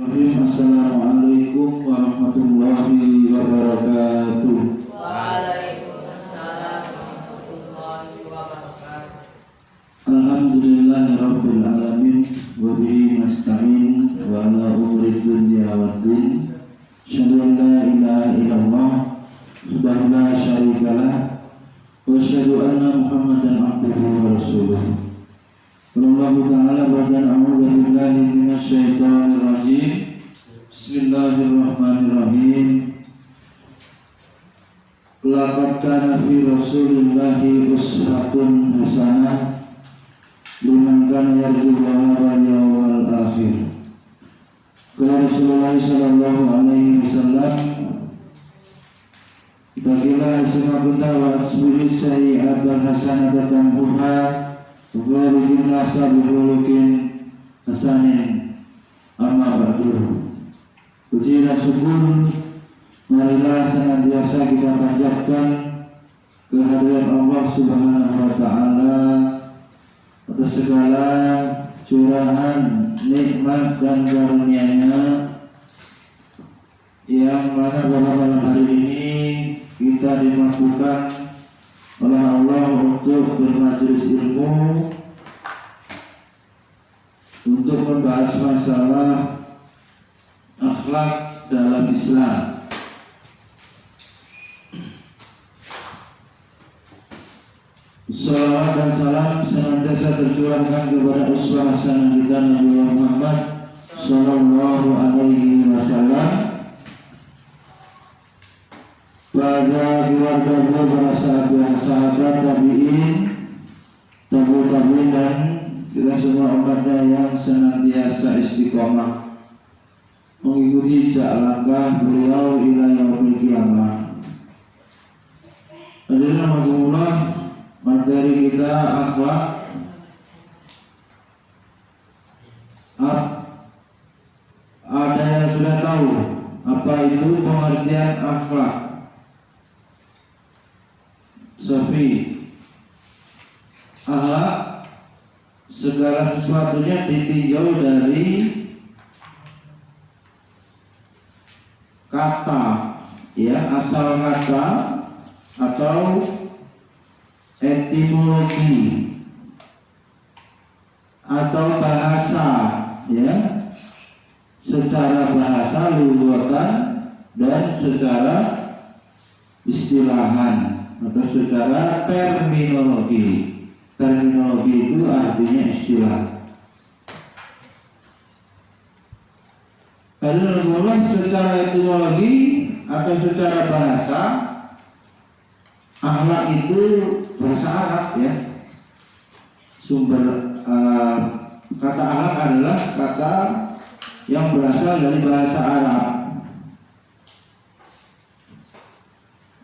Assalamualaikum warahmatullahi wabarakatuh. Waalaikumsalam warahmatullahi wabarakatuh. Alhamdulillahirabbil alamin wa bihi nasta'in wa ala umuri dunya waddin. Asyhadu an la ilaha illallah wahdahu la syarikalah wa asyhadu anna Muhammadan abduhu wa rasuluh. Allah Ta'ala badan a'udzu billahi minasyaitonir rajim. Bismillahirrahmanirrahim. Laqad kana fi Rasulillahi uswatun hasanah liman kana yarjullaha wal yawmal akhir. Qala Rasulullah sallallahu alaihi wasallam, "Taqillaha samakunta wa asbihi sayyi'atan hasanatan tamhuha Walikin nasa bihulukin hasanin amma ba'duh." Puji dan syukur marilah senantiasa kita panjatkan kehadiran Allah Subhanahu wa Ta'ala atas segala curahan, nikmat dan karunia-Nya yang mana pada malam hari ini kita dimampukan oleh Allah untuk bermajelis ilmu, untuk membahas masalah akhlak dalam Islam. Salawat dan salam senantiasa tercurahkan kepada uswah hasanah kita Nabi Muhammad sallallahu alaihi wasallam, pada keluarga beliau, para sahabat tabi'in, tabi'in dan kita semua umatnya yang senantiasa istiqomah mengikuti jejak langkah beliau ila yaumil qiyamah. Hadirin rahimakumullah, materi kita akhlak. Ada yang sudah tahu apa itu pengertian akhlak? Sofi, akhlak segala sesuatunya ditinjau dari kata, ya, asal kata atau etimologi atau bahasa, ya, secara bahasa lughatan dan secara istilahan atau secara terminologi. Terminologi itu artinya istilah. Lalu secara etimologi atau secara bahasa, akhlak itu bahasa Arab, ya. Sumber kata akhlak adalah kata yang berasal dari bahasa Arab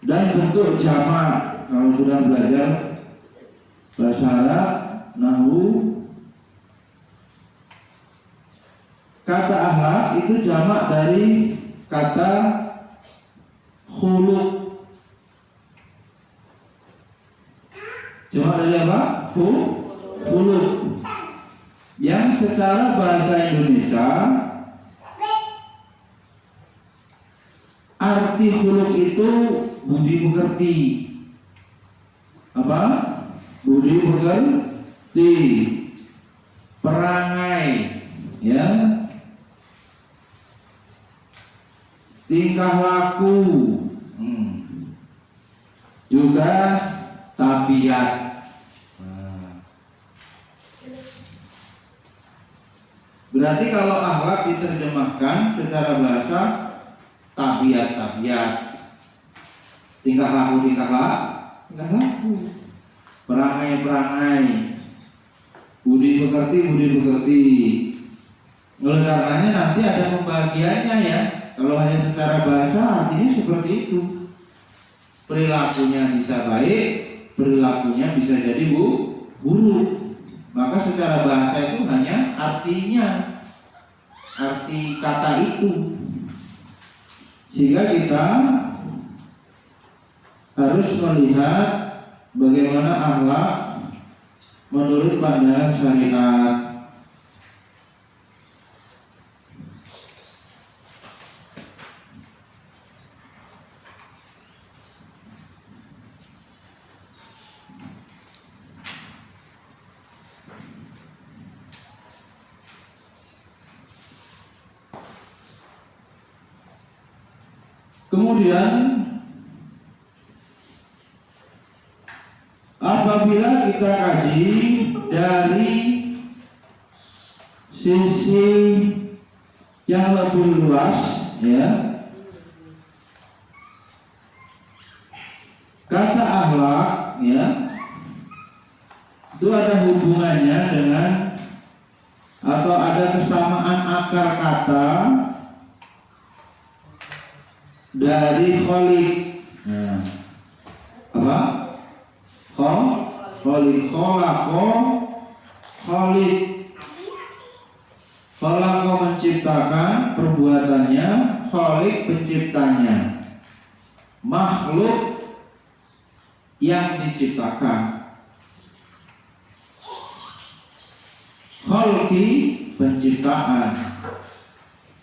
dan bentuk jamak. Kalau sudah belajar bahasa Arab, nahwu, kata akhlak itu jamak dari kata khuluq. Jamak dari apa? Khuluq. Yang secara bahasa Indonesia arti khuluq itu budi pekerti. Apa? Budi pekerti, perangai, ya, tingkah laku, juga tabiat. Berarti kalau akhlak diterjemahkan secara bahasa, tabiat, tingkah laku, perangai, budi pekerti. Oleh karenanya nanti ada pembagiannya, ya. Kalau hanya secara bahasa artinya seperti itu. Perilakunya bisa baik, perilakunya bisa jadi buruk. Maka secara bahasa itu hanya artinya, arti kata itu. Sehingga kita harus melihat bagaimana akhlak menurut pandangan syariat. Kemudian apabila kita kaji dari sisi yang lebih luas, ya, kata akhlak, ya, itu ada hubungannya dengan atau ada kesamaan akar kata dari kholik. Nah, apa? Kholik, kholako, kholik. Kholako menciptakan perbuatannya, kholik penciptanya. Makhluk yang diciptakan. Kholki penciptaan.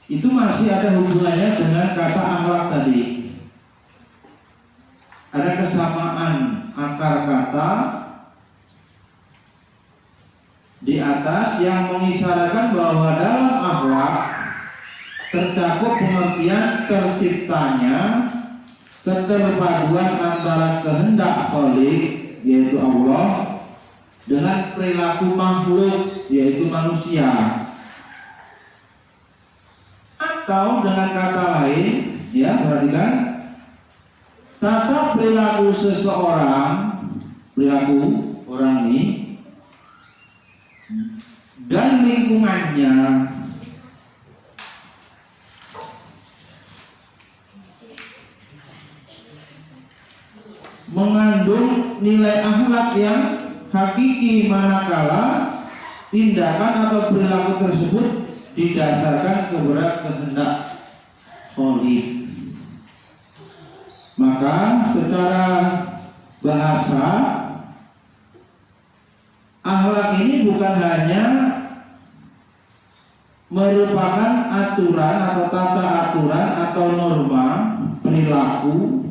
Itu masih ada hubungannya dengan kata akhlak tadi. Ada kesamaan akar kata di atas yang mengisyaratkan bahwa dalam akhlak tercakup pengertian terciptanya keterpaduan antara kehendak kholik, yaitu Allah, dengan perilaku makhluk, yaitu manusia. Atau dengan kata lain, ya, perhatikan, tata perilaku seseorang, perilaku orang ini dan lingkungannya mengandung nilai akhlak yang hakiki, manakala tindakan atau perilaku tersebut didasarkan kepada kehendak kholik. Maka secara bahasa, akhlak ini bukan hanya merupakan aturan atau tata aturan atau norma perilaku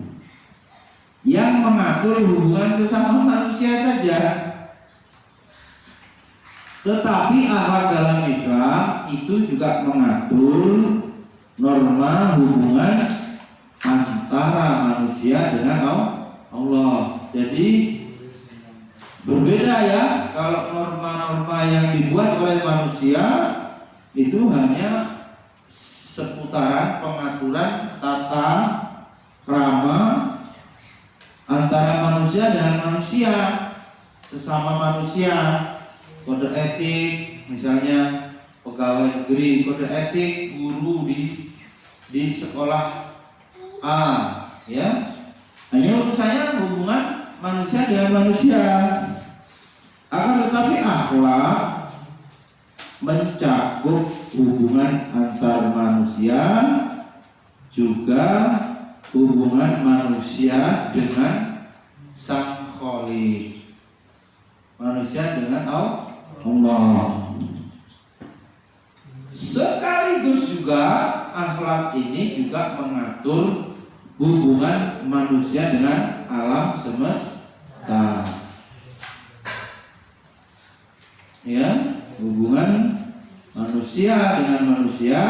yang mengatur hubungan sesama manusia saja, tetapi akhlak dalam Islam itu juga mengatur norma hubungan antara manusia dengan Allah. Jadi berbeda, ya, kalau norma-norma yang dibuat oleh manusia itu hanya seputaran pengaturan tata krama antara manusia dengan manusia, sesama manusia. Kode etik, misalnya pegawai negeri, kode etik guru di sekolah A, ya, hanya urusannya hubungan manusia dengan manusia. Akan tetapi akhlak mencakup hubungan antar manusia, juga hubungan manusia dengan Sang Kholik, manusia dengan Allah. Sekaligus juga akhlak ini juga mengatur hubungan manusia dengan alam semesta, ya, hubungan manusia dengan manusia,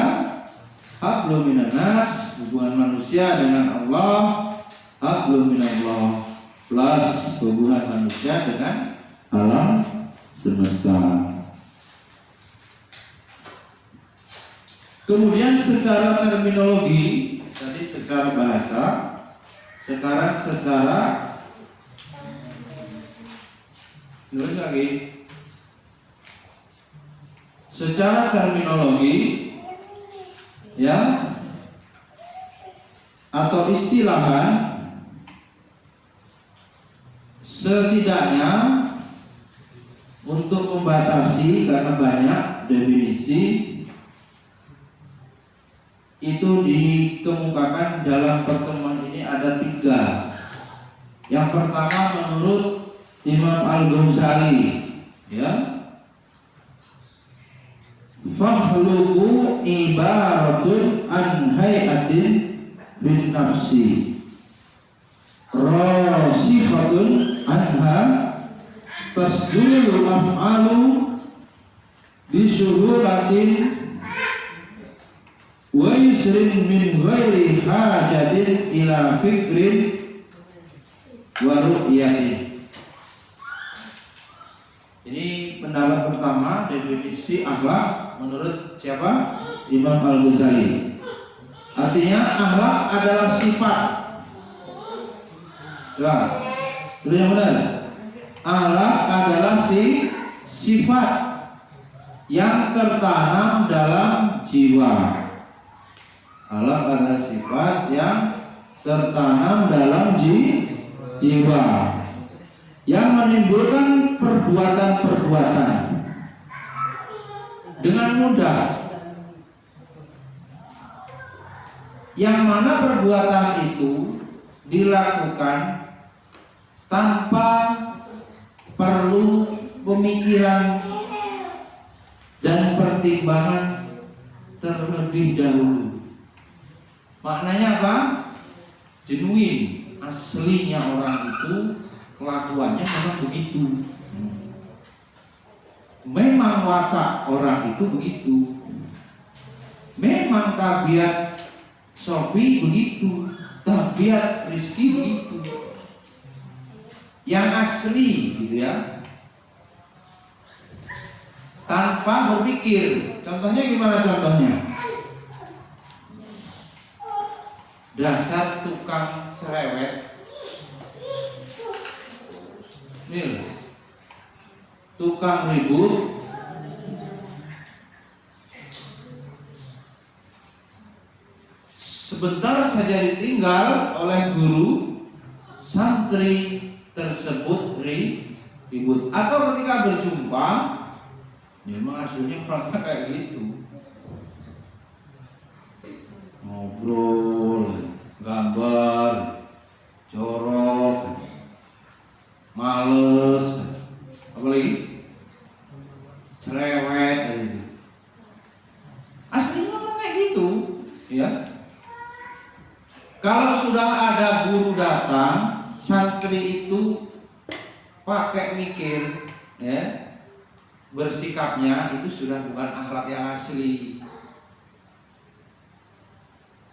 hablum minan nas, hubungan manusia dengan Allah, hablum minallah, plus hubungan manusia dengan alam semesta. Kemudian secara terminologi, tadi secara bahasa, sekarang secara nulis lagi. Secara terminologi, ya, atau istilahan, setidaknya untuk membatasi, karena banyak definisi, itu dikemukakan dalam pertemuan ini ada 3. Yang pertama menurut Imam Al-Ghazali, ya, fakhluqu ibaratun an hayatin bin nafsi rasikhatun anha tasdulul af'alu bisuhulatin wa yusrin min ghairi hajatin ila fikrin wa ru'yatin. Ini pendapat pertama, definisi akhlak menurut siapa? Imam Al-Ghazali. Artinya akhlak adalah sifat. Nah, itu yang benar. Akhlak adalah sifat yang tertanam dalam jiwa. Akhlak adalah sifat yang tertanam dalam jiwa, yang menimbulkan perbuatan-perbuatan dengan mudah, yang mana perbuatan itu dilakukan tanpa perlu pemikiran dan pertimbangan terlebih dahulu. Maknanya apa? Genuine, aslinya orang itu kelakuannya memang begitu. Memang watak orang itu begitu. Memang tabiat Sofi begitu, tabiat Rizky begitu. Yang asli gitu ya. Tanpa berpikir. Contohnya gimana contohnya? Dasar tukang cerewet. Nih, tukang ribut, sebentar saja ditinggal oleh guru, santri tersebut ribut. Atau ketika berjumpa, memang hasilnya orangnya kayak gitu, ngobrol, gambar, jorok, males, apalagi cerewet gitu. Aslinya orang kayak gitu, ya. Kalau sudah ada guru datang, santri itu pakai mikir, ya, bersikapnya itu sudah bukan akhlak yang asli.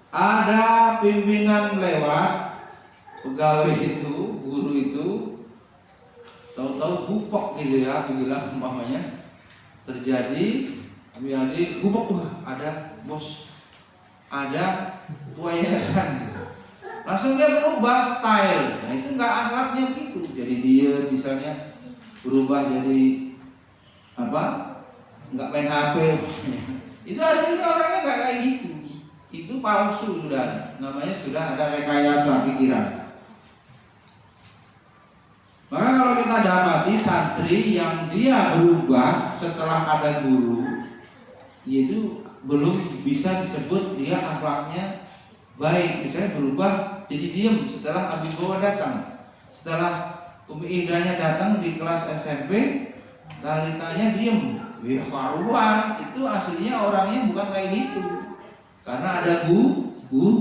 Ada pimpinan lewat, pegawai itu, guru itu, tahu-tahu bupok gitu ya, bilang umpamanya terjadi, bupok, ada bos, ada tua yayasan gitu. Langsung dia berubah style. Nah itu nggak akhlaknya gitu. Jadi dia misalnya berubah jadi apa? Nggak main HP. Itu aslinya orangnya nggak kayak gitu. Itu palsu sudah. Namanya sudah ada rekayasa pikiran. Maka kalau kita dapati santri yang dia berubah setelah ada guru, itu belum bisa disebut dia akhlaknya baik. Misalnya berubah jadi diam setelah Abi Bawa datang, setelah Umi Idahnya datang di kelas SMP, talitanya diam. Ya karuan, itu aslinya orangnya bukan kayak gitu. Karena ada guru,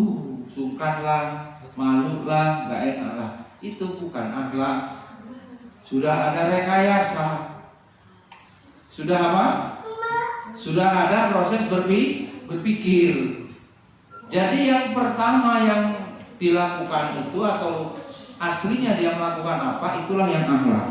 sungkanlah, malulah, nggak enak lah. Itu bukan akhlak. Sudah ada rekayasa. Sudah apa? Sudah ada proses berpikir. Jadi yang pertama yang dilakukan itu atau aslinya dia melakukan apa, itulah yang akhlak.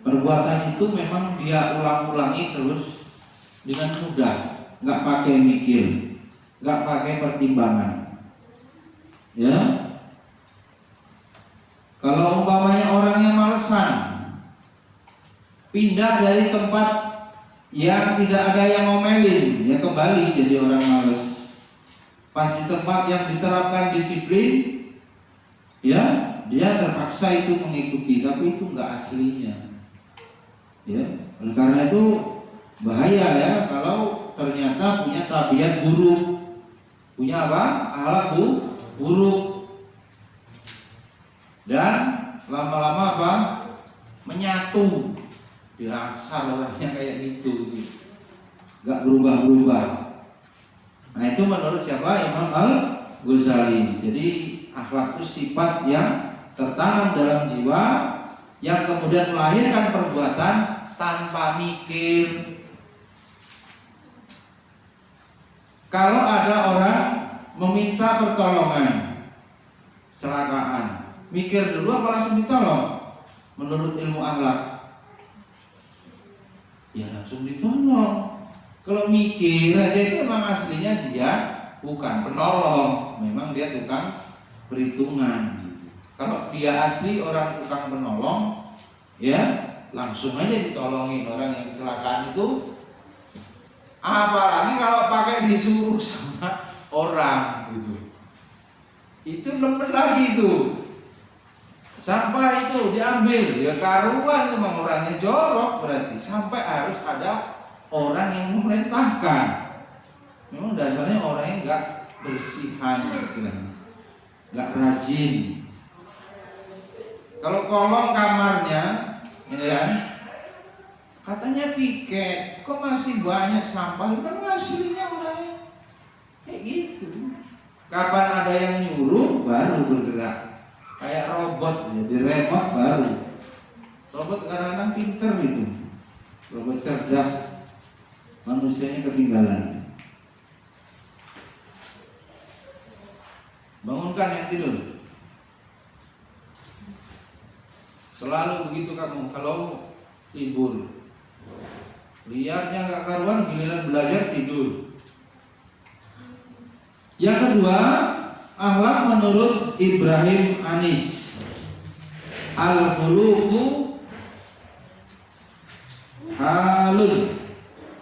Perbuatan itu memang dia ulang-ulangi terus dengan mudah, nggak pakai mikir, nggak pakai pertimbangan. Ya, kalau umpamanya orangnya malesan, pindah dari tempat yang tidak ada yang ngomelin, dia kembali jadi orang males. Pas di tempat yang diterapkan disiplin, ya dia terpaksa itu mengikuti, tapi itu nggak aslinya. Ya, oleh karena itu bahaya ya kalau ternyata punya tabiat buruk, punya apa? Akhlak buruk, dan lama-lama apa? Menyatu. Dasar orangnya kayak gitu, nggak berubah-berubah. Nah itu menurut siapa? Imam Al-Ghazali. Jadi akhlak itu sifat yang tertanam dalam jiwa, yang kemudian melahirkan perbuatan tanpa mikir, Kalau ada orang meminta pertolongan, kecelakaan, mikir dulu apa langsung ditolong? Menurut ilmu akhlak, ya langsung ditolong. Kalau mikir aja itu memang aslinya dia bukan penolong, memang dia tukang perhitungan. Kalau dia asli orang tukang penolong, ya langsung aja ditolongin orang yang kecelakaan itu. Apalagi kalau pakai disuruh sama orang gitu, itu nemen lagi itu. Sampah itu diambil, ya karuan memang orangnya jorok, berarti sampai harus ada orang yang memerintahkan. Memang dasarnya orangnya nggak bersihan istilahnya, nggak rajin. Kalau kolong kamarnya, ya katanya piket, kok masih banyak sampah? Memang aslinya orangnya kayak gitu. Kapan ada yang nyuruh baru bergerak. Kayak robot, jadi remote baru. Robot kadang-kadang pinter gitu, robot cerdas, manusianya ketinggalan. Bangunkan yang tidur. Selalu begitu kamu kalau libur. Liarnya gak karuan, giliran belajar tidur. Yang kedua, akhlak menurut Ibrahim Anis, al-khuluqu halun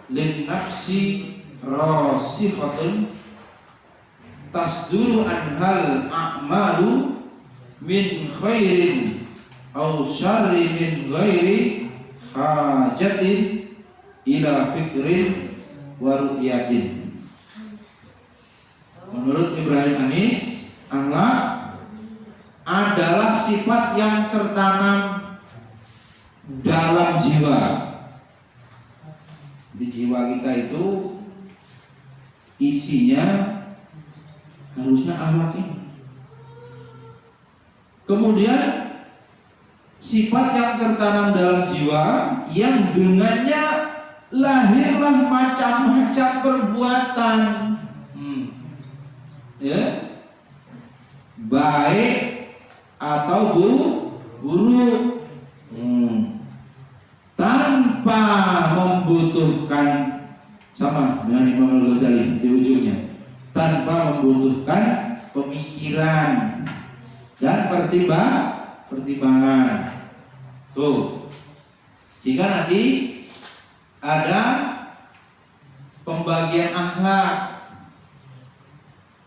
lin nafsi rasikhatun tasduru anhal a'malu min khairin aw syarri min ghairi hajatin ila fikrin wa ru'yatin. Menurut Ibrahim Anis, akhlak adalah sifat yang tertanam dalam jiwa. Di jiwa kita itu isinya harusnya akhlak ini. Kemudian sifat yang tertanam dalam jiwa yang dengannya lahirlah macam-macam perbuatan, ya, baik atau buruk, tanpa membutuhkan, sama dengan Imam Al-Ghazali di ujungnya, tanpa membutuhkan pemikiran dan pertimbangan. Tuh, jika nanti ada pembagian akhlak,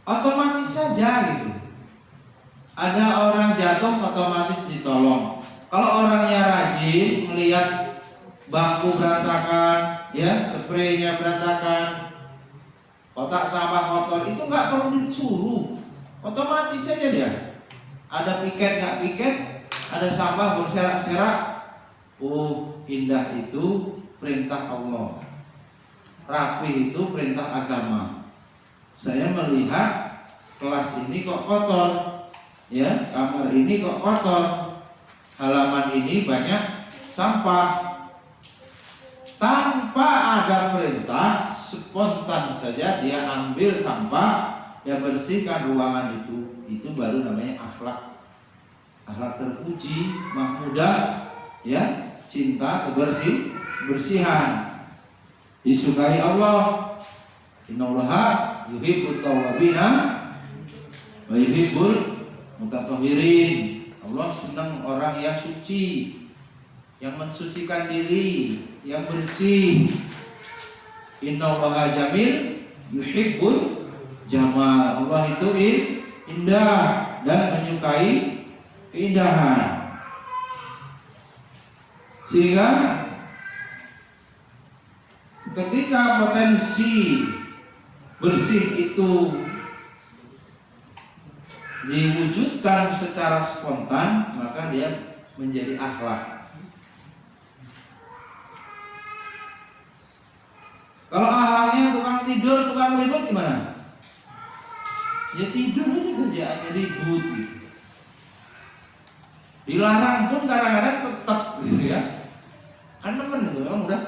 otomatis saja gitu. Ada orang jatuh, otomatis ditolong. Kalau orangnya rajin, melihat bangku berantakan, ya, spraynya berantakan, kotak sampah kotor, itu nggak perlu disuruh, otomatis saja dia. Ada piket nggak piket, ada sampah berserak-serak, oh indah itu perintah Allah, rapi itu perintah agama. Saya melihat kelas ini kok kotor, ya, kamar ini kok kotor, halaman ini banyak sampah. Tanpa ada perintah, spontan saja dia ambil sampah, dia bersihkan ruangan itu. Itu baru namanya akhlak. Akhlak terpuji, mahmudah, ya, cinta, kebersihan, disukai Allah. Innallaha yuhibbut tawwabina wa yuhibbul mutatahhirin. Allah senang orang yang suci, yang mensucikan diri, yang bersih. Innallaha jamil yuhibbul jamal. Allah itu indah dan menyukai keindahan. Sehingga ketika potensi bersih itu diwujudkan secara spontan, maka dia menjadi akhlak. Kalau akhlaknya tukang tidur, tukang ribut gimana? Ya tidur aja kerjaannya ribut gitu. Dilarang pun kadang-kadang tetap gitu ya. Kan temen itu memang udah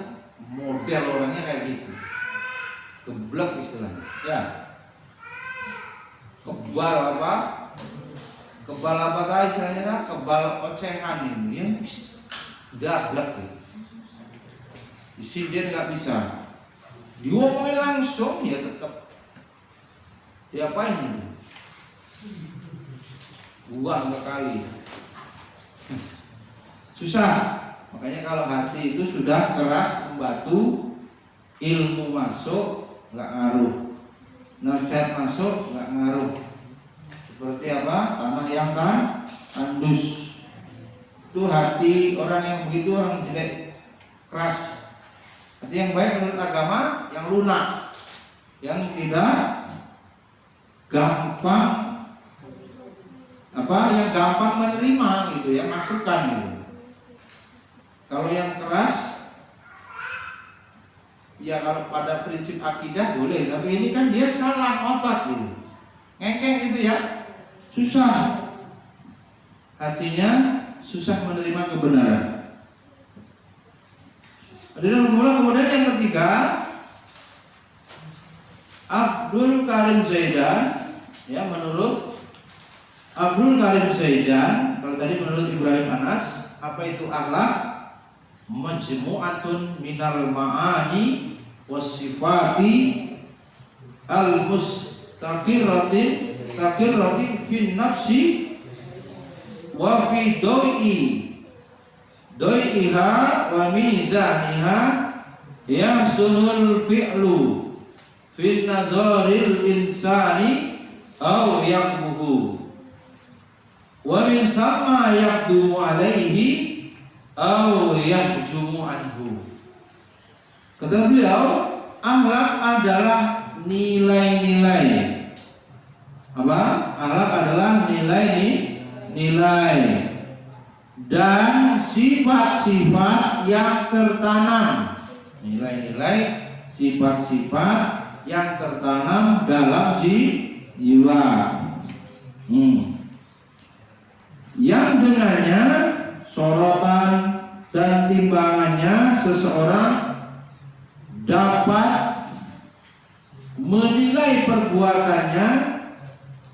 model orangnya kayak gitu. geblek istilahnya. Ya. Kebal apa? Kebal apa kah istilahnya? Kebal ocengan ini ya. Gablek gitu. Disindir nggak bisa. Diomongin langsung ya tetap. Diapain ini? Buang sekali. Susah. Makanya kalau hati itu sudah keras membatu, ilmu masuk nggak ngaruh, nasihat masuk nggak ngaruh. Seperti apa? Tanah yang tandus. Itu hati orang yang begitu, orang jelek, keras. Hati yang baik menurut agama yang lunak, yang tidak gampang yang gampang menerima gitu ya, masukan gitu. Kalau yang keras ya kalau pada prinsip akidah boleh, tapi ini kan dia salah otak gitu, ngekeng gitu ya, susah hatinya, susah menerima kebenaran. Kemudian yang ketiga, Abdul Karim Zaidan, ya menurut Abdul Karim Zaidan, kalau tadi menurut Ibrahim Anas, apa itu akhlak? Majmu'atun minal ma'ani wasifati al-mustaqirrati fin nafsi wa fi doi'iha wa mizaniha yahsunul fi'lu fin nadharil insani aw yaqbuhu wa min sama yaqdumu alaihi aw yahjumu anhu. Kata beliau, akhlak adalah nilai-nilai. Apa? Akhlak adalah nilai-nilai dan sifat-sifat yang tertanam. Nilai-nilai, sifat-sifat yang tertanam dalam jiwa. Yang dengannya sorotan dan timbangannya seseorang dapat menilai perbuatannya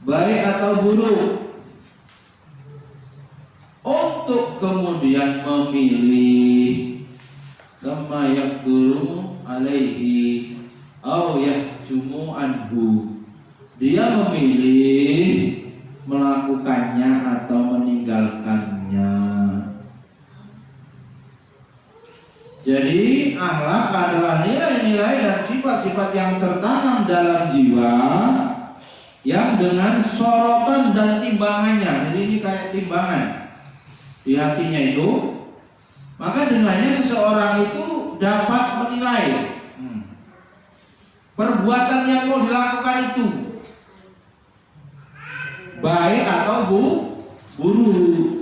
baik atau buruk, untuk kemudian memilih kama yaqduru alaihi aw yahjumu anhu. Dia memilih melakukannya atau meninggalkannya. Jadi akhlak adalah nilai-nilai dan sifat-sifat yang tertanam dalam jiwa yang dengan sorotan dan timbangannya. Jadi ini kayak timbangan di hatinya itu, maka dengannya seseorang itu dapat menilai perbuatan yang mau dilakukan itu baik atau buruk.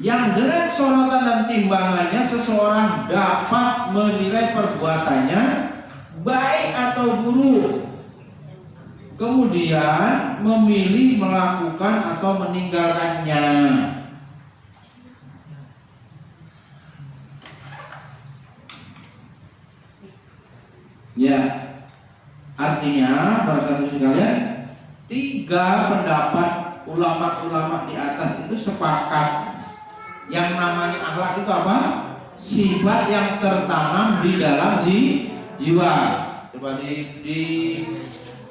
Yang dengan sorotan dan timbangannya seseorang dapat menilai perbuatannya baik atau buruk, kemudian memilih melakukan atau meninggalkannya. Ya, artinya para sekalian, tiga pendapat ulama-ulama di atas itu sepakat. Yang namanya akhlak itu apa? Sifat yang tertanam di dalam jiwa. Coba di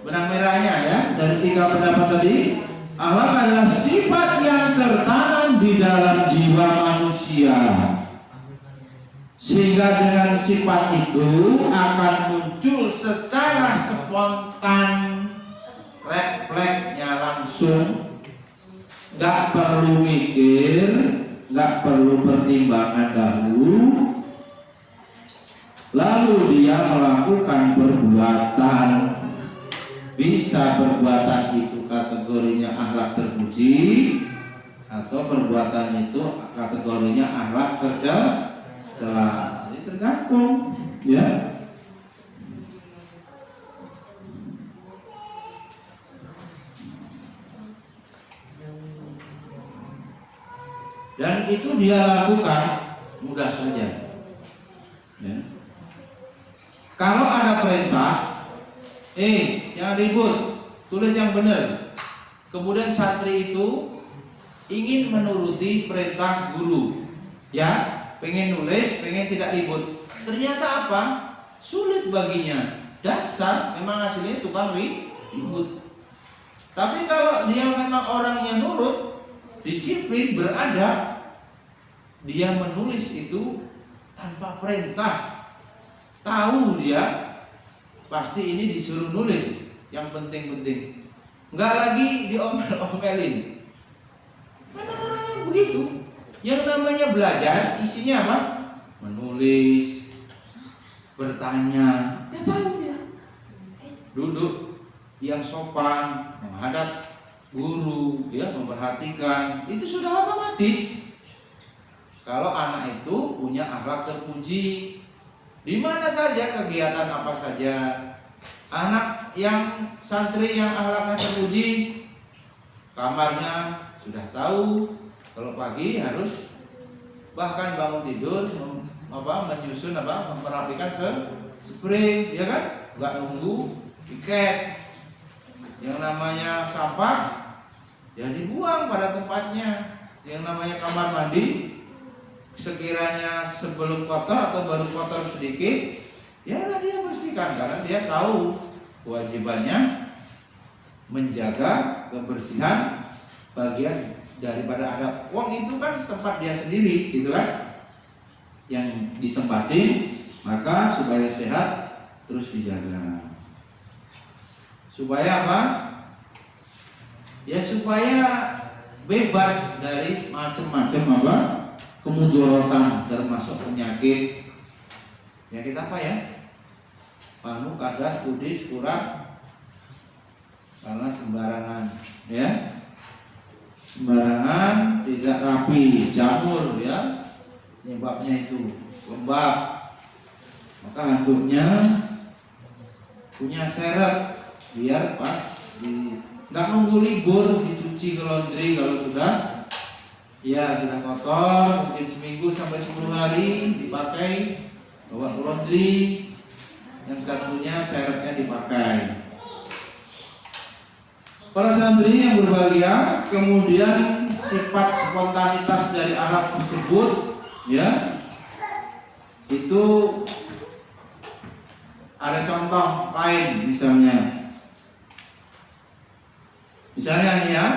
benang merahnya ya, dari tiga pendapat tadi, akhlak adalah sifat yang tertanam di dalam jiwa manusia, sehingga dengan sifat itu akan muncul secara spontan, refleksnya langsung, nggak perlu mikir, nggak perlu pertimbangan dahulu, lalu dia melakukan perbuatan. Bisa perbuatan itu kategorinya akhlak terpuji, atau perbuatan itu kategorinya akhlak tercela. Ini tergantung, ya. Dan itu dia lakukan mudah saja. Ya. Kalau ada perintah, jangan ribut, tulis yang benar. Kemudian santri itu ingin menuruti perintah guru, ya, pengen nulis, pengen tidak ribut. Ternyata apa? Sulit baginya. Dasar memang hasilnya tukang ribut. Tapi kalau dia memang orangnya nurut, disiplin, beradab, dia menulis itu tanpa perintah. Tahu dia pasti ini disuruh nulis yang penting-penting. Enggak lagi diomel-omelin. Memang orangnya begitu. Yang namanya belajar isinya apa? Menulis, bertanya, ya tahu dia. Duduk yang sopan, menghadap guru, ya, memperhatikan, itu sudah otomatis. Kalau anak itu punya akhlak terpuji, di mana saja, kegiatan apa saja, anak yang santri yang akhlaknya terpuji, kamarnya sudah tahu. Kalau pagi harus bahkan bangun tidur, menyusun merapikan spray, ya kan? Nggak nunggu piket. Yang namanya sampah ya dibuang pada tempatnya. Yang namanya kamar mandi, sekiranya sebelum kotor atau baru kotor sedikit, ya dia bersihkan karena dia tahu kewajibannya menjaga kebersihan bagian daripada adab. Wong itu kan tempat dia sendiri, gitu kan? Yang ditempatin, maka supaya sehat terus dijaga. Supaya apa? Ya supaya bebas dari macam-macam kemudorotan, termasuk penyakit. Penyakit apa ya? Panu, kadas, kudis, kurang, karena sembarangan, ya. Sembarangan, tidak rapi, jamur, ya. Penyebabnya itu lembab. Maka handuknya punya seret biar pas nggak nunggu libur dicuci ke laundry. Kalau sudah kotor, mungkin seminggu sampai 10 hari dipakai, bawa ke laundry. Yang satunya seretnya dipakai. Para santri yang berbahagia, kemudian sifat spontanitas dari alat tersebut, ya, itu ada contoh lain, misalnya nih ya,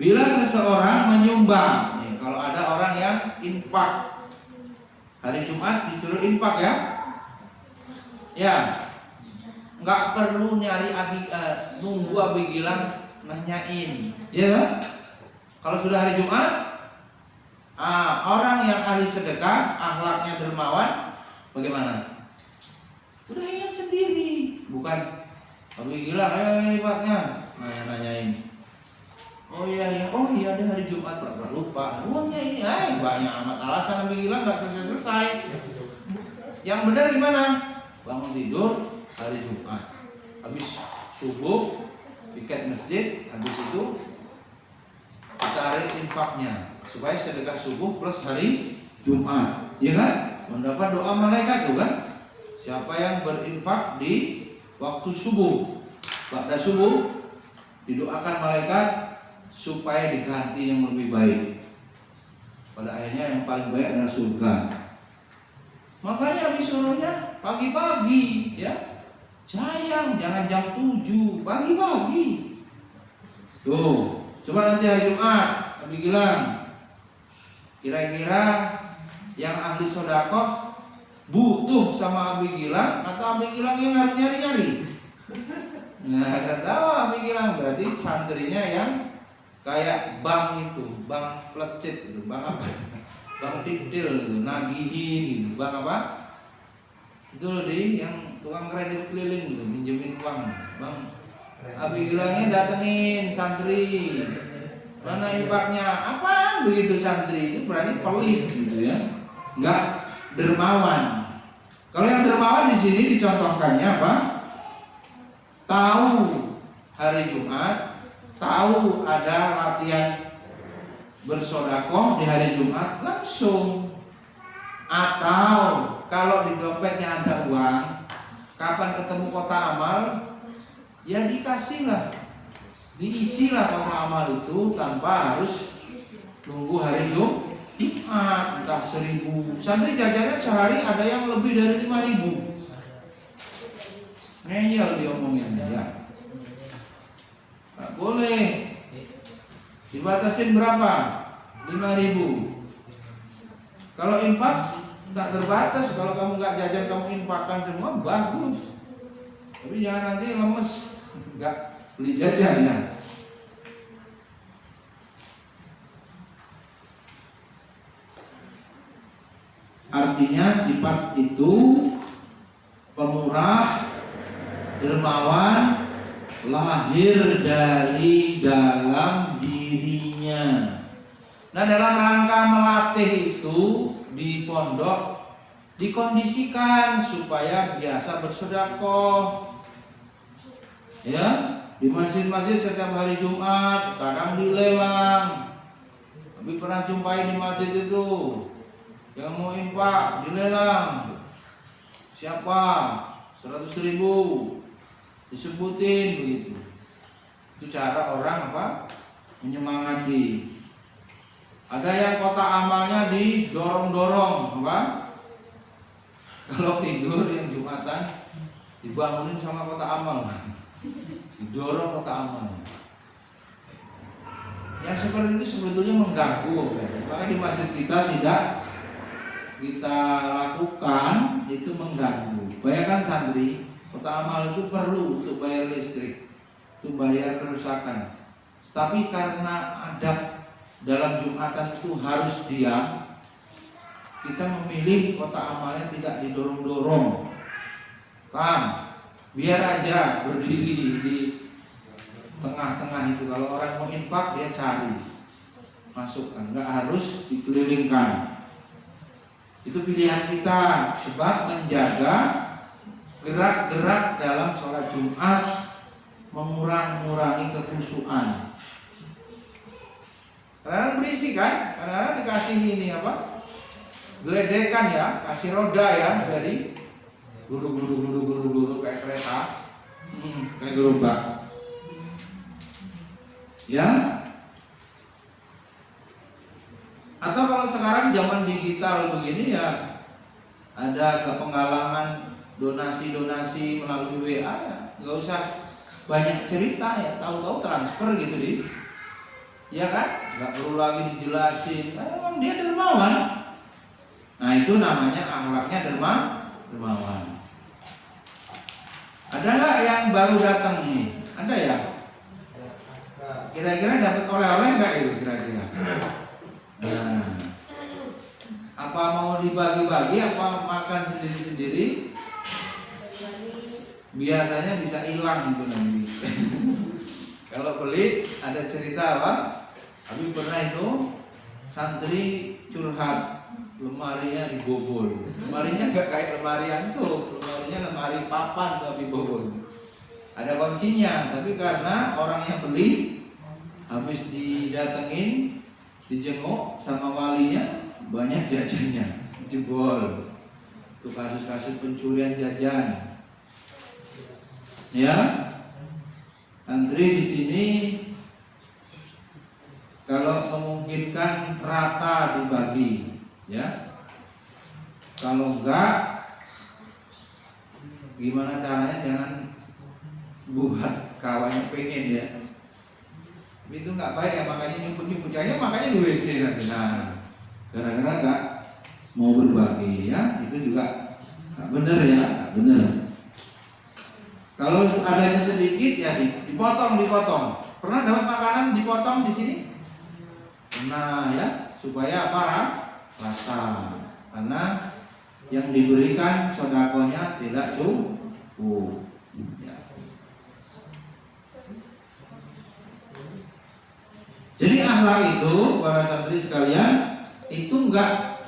bila seseorang menyumbang, nih, kalau ada orang yang infak, hari Jumat disuruh infak, ya, nggak perlu nyari nunggu abi Gilang nanyain, ya. Kalau sudah hari Jumat, orang yang ahli sedekah, akhlaknya dermawan, bagaimana? Udah ingat sendiri, bukan abi Gilang, infaknya. Nanyain. Oh iya, ada hari Jumat, pernah lupa. Uangnya ini, banyak amat alasan Nabi bilang nggak selesai. Yang benar gimana? Bangun tidur hari Jumat, habis subuh piket masjid, habis itu tarik infaknya supaya sedekah subuh plus hari Jumat, ya kan? Mendapat doa malaikat tuh kan? Siapa yang berinfak di waktu subuh, pada subuh, didoakan malaikat supaya diganti yang lebih baik. Pada akhirnya yang paling baik adalah surga. Makanya habis suruhnya pagi-pagi, ya. Sayang, jangan jam 7, pagi-pagi. Tuh, coba nanti hari Jumat, Abi Gilang, kira-kira yang ahli sedekah butuh sama Abi Gilang atau Abi Gilang yang harus nyari-nyari? Nah, ada tahu Abi Gilang, berarti santrinya yang kayak bank itu, bank plecit itu, bank apa? Bank detail itu, nagihin gitu, bank apa? Itu loh yang tukang kredit keliling itu, minjemin uang, bang. Abi Gilangnya datengin santri, mana infaknya? Apaan begitu santri? Itu berarti pelit gitu ya, nggak dermawan. Kalau yang dermawan di sini dicontohkannya apa? Tahu hari Jumat, tahu ada latihan bersodakoh di hari Jumat, langsung. Atau kalau di dompetnya ada uang, kapan ketemu kota amal, ya dikasihlah, diisilah kota amal itu tanpa harus nunggu hari Jumat, entah 1.000. Santri jajannya sehari ada yang lebih dari 5.000. Ngeyel diomonginnya ya. Nggak boleh. Dibatasin berapa? 5.000. Kalau infak tak terbatas. Kalau kamu nggak jajan, kamu infakkan semua, bagus. Tapi jangan nanti lemes, nggak beli jajan ya. Artinya sifat itu pemurah, dermawan, lahir dari dalam dirinya. Nah, dalam rangka melatih itu di pondok dikondisikan supaya biasa bersedekah. Ya, di masjid-masjid setiap hari Jumat kadang dilelang. Tapi pernah jumpai di masjid itu yang mau infak dilelang. Siapa? 100.000 disebutin begitu. Itu cara orang apa? Menyemangati. Ada yang kota amalnya didorong-dorong, apa? Kalau tidur yang Jumatan dibangunin sama kota amal, didorong kota amal. Yang seperti itu sebetulnya mengganggu. Maka di masjid kita tidak kita lakukan, itu mengganggu. Bayangkan santri, kota amal itu perlu untuk bayar listrik, untuk bayar kerusakan. Tapi karena adab dalam Jumatan itu harus diam, kita memilih kota amalnya tidak didorong-dorong. Paham? Biar aja berdiri di tengah-tengah itu. Kalau orang mau infak dia cari, masukkan, nggak harus dikelilingkan. Itu pilihan kita, sebab menjaga gerak-gerak dalam sholat Jumat, mengurangi kekhusyuan. Kadang berisik kan, kadang dikasih ini apa? Geledekan ya, kasih roda ya, dari duduk kayak kereta, kayak gerobak. Ya. Atau kalau sekarang zaman digital begini ya, ada kepenggalangan donasi-donasi melalui WA ya, nggak usah banyak cerita ya, tahu-tahu transfer gitu di. Ya kan? Nggak perlu lagi dijelasin. Emang dia dermawan. Nah itu namanya akhlaknya dermawan. Ada nggak yang baru datang nih? Ada ya? Kira-kira dapat oleh-oleh nggak itu kira-kira? Nah, apa mau dibagi-bagi? Apa makan sendiri-sendiri? Biasanya bisa hilang itu nanti. Kalau pelit ada cerita apa? Tapi pernah itu santri curhat, lemarinya dibobol. Lemarinya gak kayak lemari antum, lemarinya lemari papan tapi bobol. Ada kuncinya, tapi karena orangnya beli, habis didatengin, dijenguk sama walinya, banyak jajannya jebol. Itu kasus-kasus pencurian jajan. Ya. Santri di sini kalau memungkinkan rata dibagi, ya. Kalau enggak, gimana caranya jangan buat kawannya pengen ya. Itu enggak baik ya, makanya nyumput-nyumput jangan, makanya di WC nanti. Nah, gara-gara enggak mau berbagi ya, itu juga enggak benar ya, enggak benar. Kalau adanya sedikit ya dipotong. Pernah dapat makanan dipotong di sini? Pernah ya, supaya apa? Rata. Karena yang diberikan sedekahnya tidak cukup. Ya. Jadi akhlak itu para santri sekalian itu enggak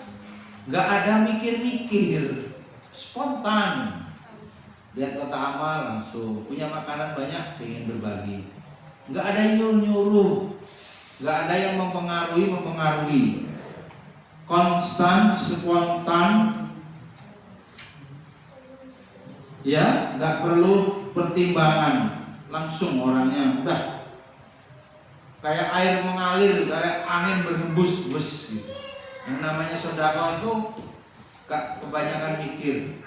ada mikir-mikir, spontan. Lihat kota amal langsung, punya makanan banyak pengen berbagi. Enggak ada yang nyuruh-nyuruh, enggak ada yang mempengaruhi. Konstan, spontan. Ya, nggak perlu pertimbangan, langsung orangnya udah kayak air mengalir, kayak angin berhembus bus gitu. Yang namanya sedekah itu kebanyakan mikir.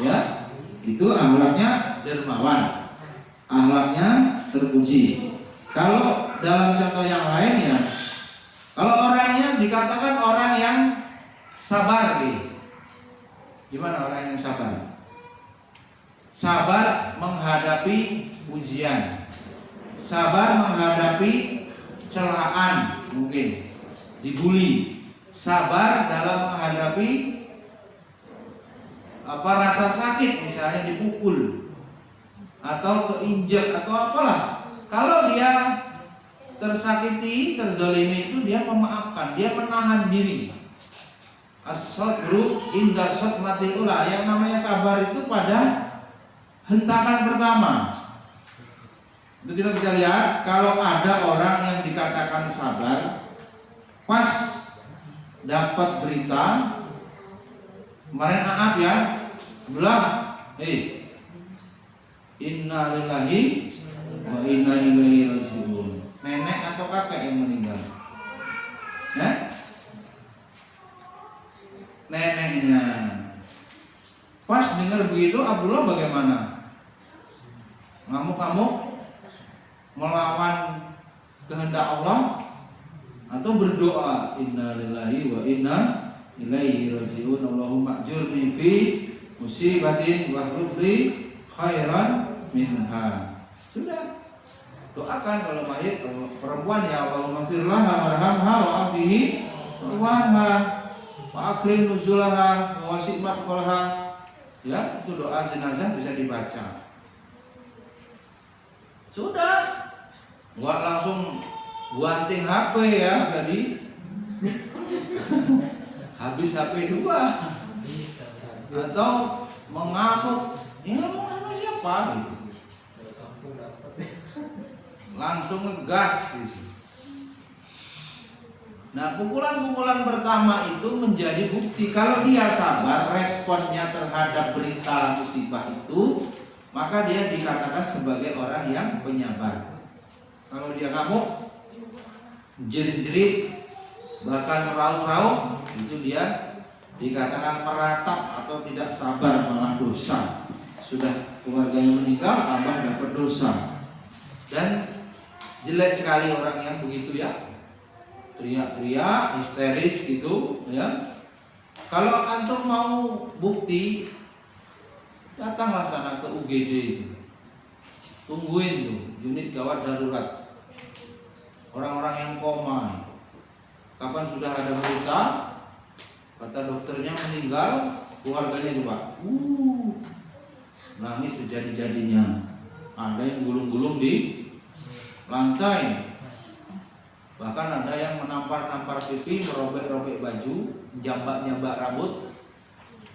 Ya, itu akhlaknya dermawan, akhlaknya terpuji. Kalau dalam contoh yang lain ya, kalau orangnya dikatakan orang yang sabar, gimana orang yang sabar? Sabar menghadapi ujian, sabar menghadapi celaan, mungkin dibully, sabar dalam menghadapi rasa sakit, misalnya dipukul atau keinjak atau apalah. Kalau dia tersakiti, terzalimi itu dia memaafkan, dia menahan diri. As-sabru inda sadmatil ula. Yang namanya sabar itu pada hentakan pertama. Itu kita bisa lihat kalau ada orang yang dikatakan sabar, pas dapat berita kemarin Aab ya, bilang, inna lillahi wa inna ilaihi rajiun. Nenek atau kakek yang meninggal? Neneknya. Pas dengar begitu, Abdullah bagaimana? Ngamuk-ngamuk, melawan kehendak Allah, atau berdoa inna lillahi wa inna ilaihi rajiun, Allahumma ajurni fi musibatin wa hlubli khairan minha. Sudah, doakan kalau mayit, kalau perempuan ya Allahumma firlaha warhamha wa afihi wa akrim nuzulaha wa wasi' madkhalha. Ya, itu doa jenazah bisa dibaca. Sudah, nggak langsung banting HP ya tadi. Habis HP 2. Atau mengamuk, ya mengamuk siapa gitu. Langsung ngegas gitu. Nah, pukulan-pukulan pertama itu menjadi bukti kalau dia sabar responnya terhadap berita musibah itu, maka dia dikatakan sebagai orang yang penyabar. Kalau dia ngamuk, jerit-jerit, bahkan raung-raung, itu dia dikatakan meratap atau tidak sabar, malah dosa. Sudah keluarganya meninggal, tambah dapat dosa. Dan jelek sekali orang yang begitu ya, teriak-teriak, histeris gitu ya. Kalau antum mau bukti, datanglah sana ke UGD itu. Tungguin tuh, unit gawat darurat. Orang-orang yang koma. Kapan sudah ada berita, kata dokternya meninggal, keluarganya coba nangis sejadi-jadinya. Ada yang gulung-gulung di lantai. Bahkan ada yang menampar-nampar pipi, merobek-robek baju, jambak-jambak rambut,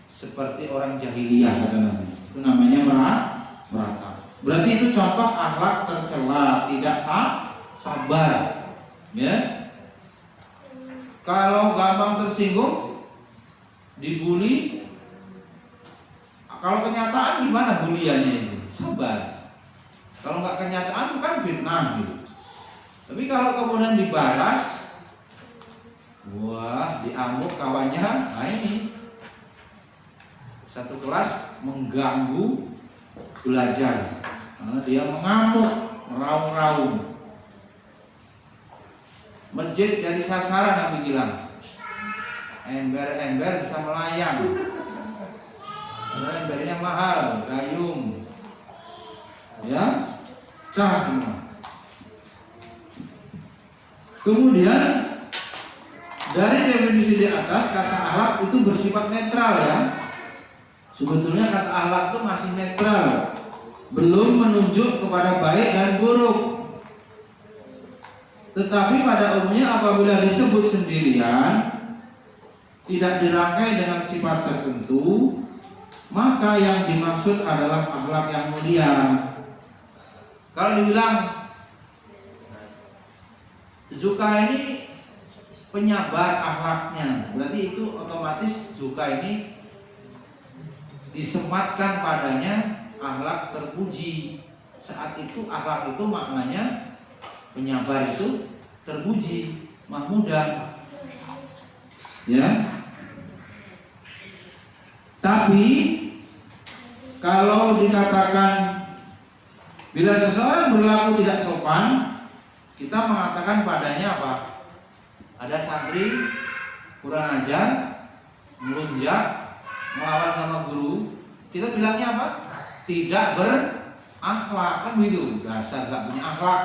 seperti orang jahiliyah kata Nabi. Itu namanya meratap. Berarti itu contoh akhlak tercela, tidak sabar. Ya. Kalau gampang tersinggung, dibully, kalau kenyataan gimana buliannya itu? Sabar. Kalau nggak kenyataan kan fitnah gitu. Tapi kalau kemudian dibalas, wah, diamuk kawannya, nah ini satu kelas mengganggu belajar karena dia mengamuk, meraung-raung. Masjid jadi sasaran, Nabi bilang, ember-ember bisa melayang, karena embernya mahal, gayung, ya, cah semua. Kemudian dari definisi di atas, kata akhlak itu bersifat netral ya. Sebetulnya kata akhlak itu masih netral, belum menunjuk kepada baik dan buruk. Tetapi pada umumnya apabila disebut sendirian, tidak dirangkai dengan sifat tertentu, maka yang dimaksud adalah akhlak yang mulia. Kalau dibilang Zuka ini penyabar akhlaknya, berarti itu otomatis Zuka ini disematkan padanya akhlak terpuji. Saat itu akhlak itu maknanya penyabar itu terpuji, mahmudah. Ya. Tapi kalau dikatakan bila seseorang berlaku tidak sopan, kita mengatakan padanya apa? Ada santri kurang ajar, melunjak, melawan sama guru, kita bilangnya apa? Tidak berakhlak, kan begitu. Dasar gak punya akhlak,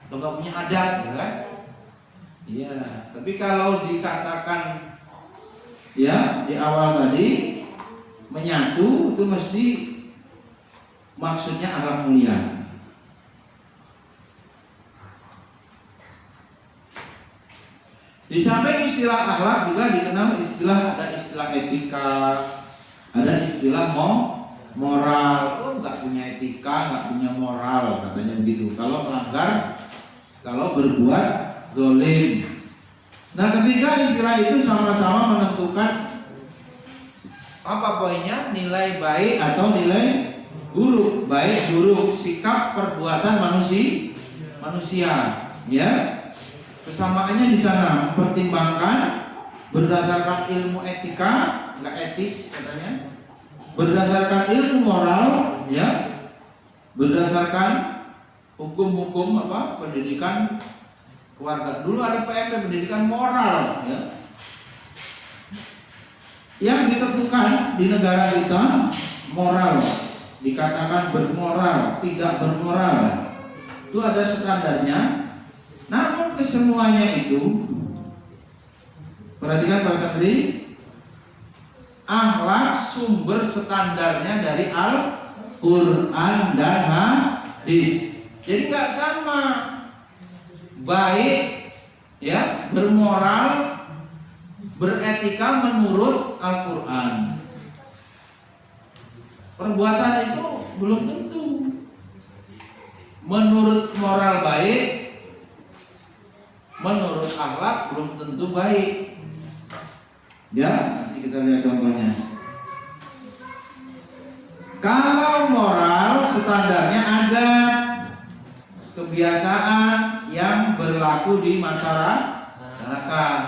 atau gak punya adab, ya kan? Iya. Tapi kalau dikatakan ya di awal tadi menyatu, itu mesti maksudnya akhlak mulia. Di samping istilah akhlak juga dikenal ada istilah etika, ada istilah moral. Oh, nggak punya etika, nggak punya moral, katanya begitu. Kalau melanggar, kalau berbuat zalim. Nah, ketika istilah itu sama-sama menentukan apa poinnya, nilai baik atau nilai buruk, baik buruk, sikap perbuatan manusia, ya. Kesamaannya di sana, pertimbangkan berdasarkan ilmu etika, nggak etis katanya, berdasarkan ilmu moral, ya, berdasarkan hukum-hukum apa pendidikan keluarga. Dulu ada PMP pendidikan moral, ya, yang ditentukan di negara kita moral, dikatakan bermoral, tidak bermoral, itu ada standarnya. Namun kesemuanya itu, perhatikan para santri, akhlak sumber standarnya dari Al-Quran dan hadis. Jadi nggak sama baik, ya, bermoral, beretika menurut Al-Quran. Perbuatan itu belum tentu. Menurut moral baik, menurut akhlak belum tentu baik. Ya, nanti kita lihat contohnya. Kalau moral standarnya ada kebiasaan yang berlaku di masyarakat.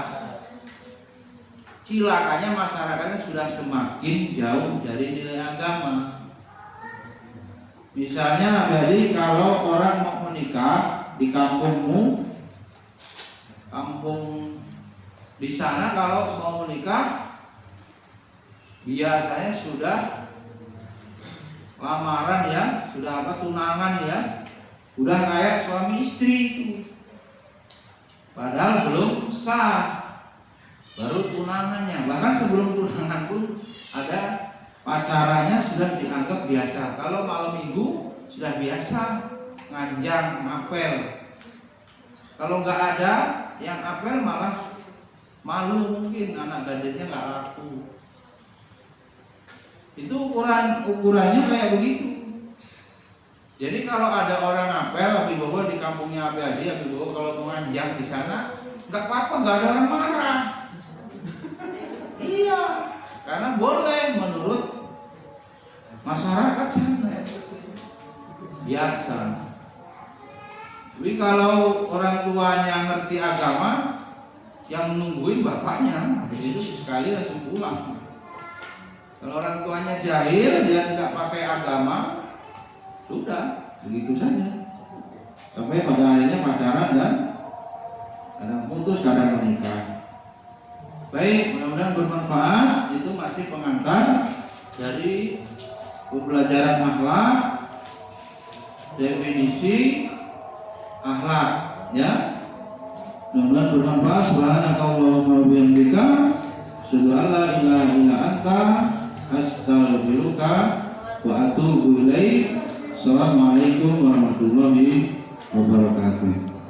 Cilakanya masyarakatnya sudah semakin jauh dari nilai agama. Misalnya dari kalau orang mau menikah di kampungmu, kampung di sana kalau mau menikah biasanya sudah lamaran, ya, sudah apa, tunangan, ya, udah kayak suami istri itu, padahal belum sah, baru tunangannya. Bahkan sebelum tunangan pun ada pacarannya, sudah dianggap biasa. Kalau malam minggu sudah biasa nganjang, apel. Kalau nggak ada yang apel malah malu, mungkin anak gadisnya nggak laku. Itu ukurannya kayak begitu. Jadi kalau ada orang apel, Habib Bobo di kampungnya Abi Bobo kalau mau nganjang di sana nggak apa-apa, nggak ada orang marah. Iya, karena boleh menurut masyarakat sana, biasa. Tapi kalau orang tuanya ngerti agama, yang nungguin bapaknya, habis itu sekali langsung pulang. Kalau orang tuanya jahil, dia tidak pakai agama, sudah begitu saja. Sampai pada akhirnya pacaran dan kadang putus, kadang menikah. Baik, mudah-mudahan bermanfaat. Itu masih pengantar dari pembelajaran akhlak, definisi akhlak, ya. Mudah-mudahan bermanfaat. Subhanakallahumma wa bihamdika, asyhadu an la ilaha illa anta, astaghfiruka wa atubu ilaik. Assalamualaikum warahmatullahi wabarakatuh.